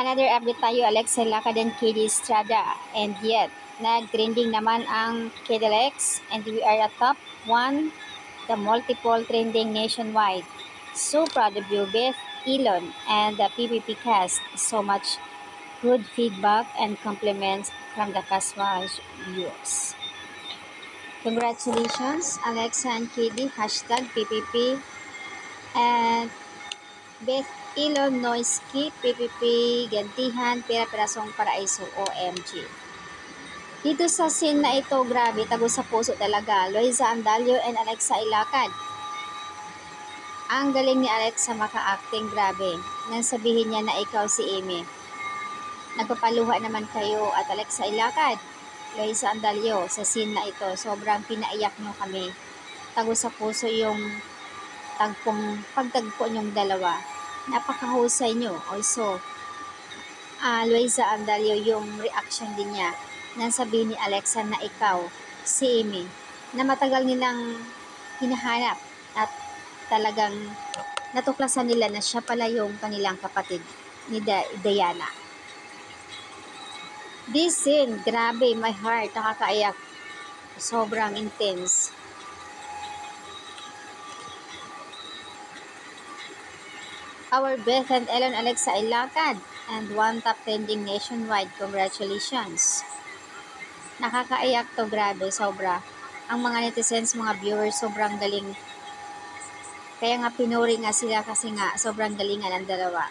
Another update tayo, Alexa Lakad and KD Estrada. And yet, nag-trending naman ang KDLX and we are at top 1, the multiple trending nationwide. So proud of you, Beth, Elon, and the PPP cast. So much good feedback and compliments from the casual viewers. Congratulations, Alexa and KD, hashtag PPP, and Beth Elon Noisky, PPP, gantihan, pera-perasong paraiso, OMG. Dito sa scene na ito, grabe, tago sa puso talaga. Loiza Andalio and Alexa Ilacad. Ang galing ni Alexa maka-acting, grabe. Nang sabihin niya na ikaw si Amy. Nagpapaluha naman kayo at Alexa Ilacad, Loiza Andalio, sa scene na ito. Sobrang pinaiyak nyo kami. Tago sa puso yung pagtagpo nyong dalawa. Napakahusay nyo. Also, Loiza Andalio, yung reaction din niya nang sabihin ni Alexa na ikaw, si Amy, na matagal nilang hinahanap at talagang natuklasan nila na siya pala yung kanilang kapatid ni Diana. This scene, grabe, my heart, nakakaiyak. Sobrang intense. Our Beth and Elon Alexa Ilacad and one top trending nationwide. Congratulations. Nakakaiyak to, grabe, sobra. Ang mga netizens, mga viewers, sobrang galing. Kaya nga pinuri nga sila kasi nga sobrang galingan ang dalawa.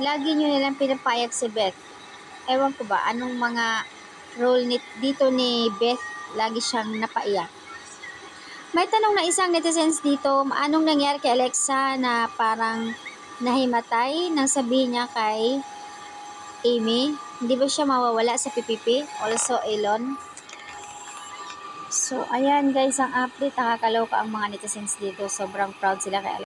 Lagi nyo nilang pinapayak si Beth. Ewan ko ba, anong mga role dito ni Beth, lagi siyang napaiyak. May tanong na isang netizens dito, anong nangyari kay Alexa na parang nahimatay nang sabihin niya kay Amy? Hindi ba siya mawawala sa PPP? Also, Elon. So, ayan guys, ang update. Nakakaloka ang mga netizens dito. Sobrang proud sila kay Alexa.